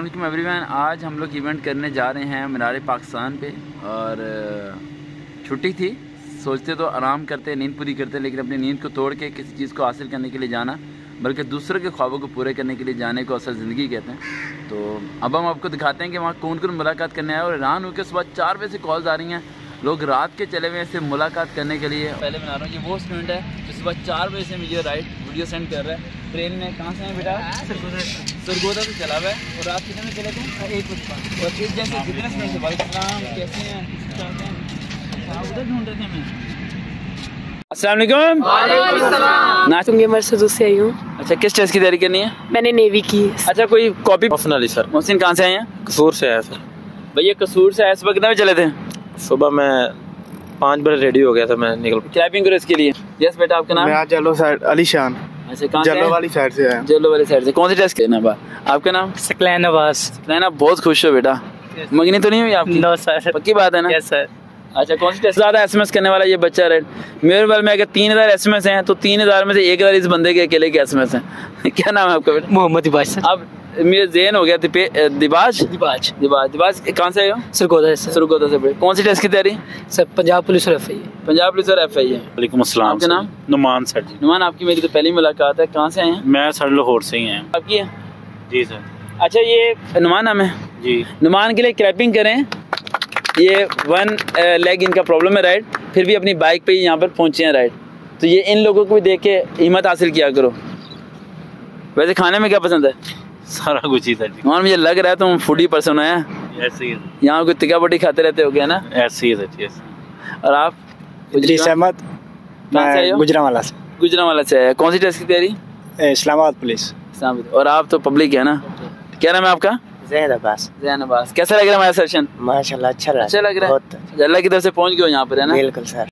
अस्सलाम एवरीवन, आज हम लोग इवेंट करने जा रहे हैं मीनार पाकिस्तान पे। और छुट्टी थी, सोचते तो आराम करते, नींद पूरी करते, लेकिन अपनी नींद को तोड़ के किसी चीज़ को हासिल करने के लिए जाना, बल्कि दूसरों के ख्वाबों को पूरे करने के लिए जाने को असल ज़िंदगी कहते हैं। तो अब हम आपको दिखाते हैं कि वहाँ कौन कौन मुलाकात करने आए। और हैरान होकर सुबह 4 बजे से कॉल्स आ रही हैं, लोग रात के चले हुए से मुलाकात करने के लिए। पहले बना रहा हूँ, ये वो स्टूडेंट है जो सुबह 4 बजे से मुझे वीडियो सेंड कर रहा है। ट्रेन में कहाँ से हैं बेटा? सरगोदा से चला हुआ है। और रात कितने में चले थे? 1 बजे। और एक जैसे कितने स्टूडेंट थे? वालेकुम, कैसे हैं? उधर ढूंढ रहे थे हमें। अस्सलाम वालेकुम। तुम गेमर से आई हूँ। अच्छा, किस टेस्ट की तैयारी करनी है? मैंने नेवी की। अच्छा, कोई कॉपी? मोहसिन अली सर। मोहसिन कहाँ से आए हैं? कसूर से आया सर। भैया कसूर से आए, सुबह कितने बजे चले थे? सुबह मैं 5 बजे रेडी हो गया था, मैं निकल। क्लैपिंग करो इसके लिए। यस बेटा, आपका नाम? मैं जलो साइड अली शान। अच्छा, कहाँ से? जलो वाली साइड से आया। जलो वाली साइड से। कौन सी टेस्ट करना बा? आपका नाम? सकलैन अब्बास। सकलैन, आप बहुत खुश हो बेटा। मंगनी तो नहीं हुई आपकी? No sir. पक्की बात है ना? Yes sir. अच्छा, कौन सी टेस्ट? ज़्यादा एसएमएस करने वाला ये बच्चा रेड। मेरे बारे में अगर 3000 एसएमएस हैं तो 3000 में से 1000 इस बंदे के अकेले के एसएमएस हैं। क्या नाम है आपका बेटा? मोहम्मद दिबाज। अब मेरे ज़हन हो गया दिबाज। कहाँ से आए हो? सरगोदा से। सरगोदा से। बेटे कौन सी टेस्ट की तैयारी? सर पंजाब पुलिस और एफआई। पंजाब पुलिस और एफआई है। वालेकुम अस्सलाम। आपका नाम? नुमान सर जी। नुमान, आपकी मेरी तो पहली मुलाकात है। कहाँ से आए हैं? मैं सर लाहौर से ही हैं। आपकी है? जी सर। अच्छा, ये नुमान नाम है जी। नुमान के लिए क्रैपिंग करें। ये 1 लेग इनका प्रॉब्लम है राइट, फिर भी अपनी बाइक पे यहाँ पर पहुँचे हैं राइट। तो ये इन लोगों को भी देख के हिम्मत हासिल किया करो। वैसे खाने में क्या पसंद है? सारा कुछ ही सर जी। नुमान, मुझे लग रहा है तुम फूडी पर्सन है। ऐसे ही यहाँ कोई तिक्का बोटी खाते रहते हो क्या ना? ऐसे ही सर जी। और आप? इदरीस अहमद, कहाँ से आए हो? गुजरांवाला से। गुजरांवाला से है। कौन सी टेस्ट की तैयारी? इस्लामाबाद पुलिस। और आप तो पब्लिक है ना? क्या नाम है आपका? ज़ैन अब्बास। ज़ैन अब्बास। कैसा लग रहा है हमारा सेशन? माशाल्लाह अच्छा लगा। अच्छा लग रहा है। अल्लाह की तरफ से पहुंच गए यहाँ पर है ना? बिल्कुल सर।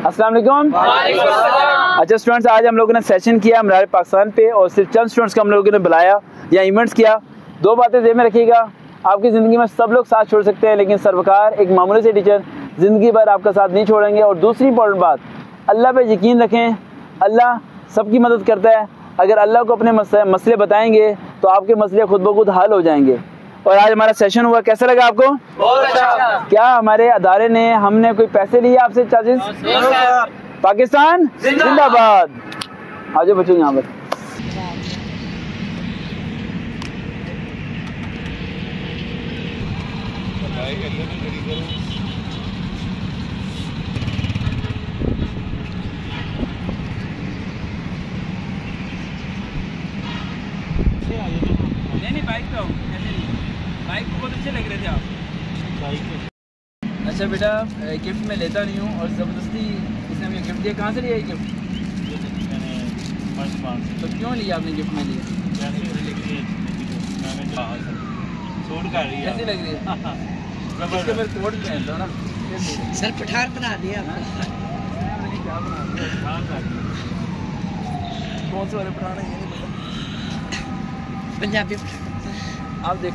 अस्सलाम वालेकुम। अच्छा स्टूडेंट्स, आज हम लोगों ने सेशन किया मीनार पाकिस्तान पे, और सिर्फ चंद स्टूडेंट्स को हम लोगों ने बुलाया या इवेंट्स किया। 2 बातें ध्यान में रखिएगा, आपकी ज़िंदगी में सब लोग साथ छोड़ सकते हैं, लेकिन सर्वकार एक मामूली से टीचर ज़िंदगी भर आपका साथ नहीं छोड़ेंगे। और दूसरी इंपॉर्टेंट बात, अल्लाह पे यकीन रखें, अल्लाह सबकी मदद करता है। अगर अल्लाह को अपने मसले बताएंगे तो आपके मसले खुद ब खुद हल हो जाएंगे। और आज हमारा सेशन हुआ, कैसा लगा आपको? बहुत अच्छा। क्या हमारे अदारे ने, हमने कोई पैसे लिए आपसे चार्जेस? पाकिस्तान जिंदाबाद। आ जाओ बच्चों यहाँ पर। नहीं बाइक पे आओ, ऐसे नहीं। बाइक पे बहुत अच्छे लग रहे थे आप। अच्छा बेटा, गिफ्ट मैं लेता नहीं हूँ, और ज़बरदस्ती इसने हमें गिफ्ट दिया। कहाँ से लिया ये गिफ्ट? तो क्यों लिया आपने गिफ्ट में लिया? कैसी लग रही है? इसके ऊपर कोट पहन लो ना सर, पठान बना दिया। कौन से वाले पठान है ये नहीं पता। पंजाबी। आप देख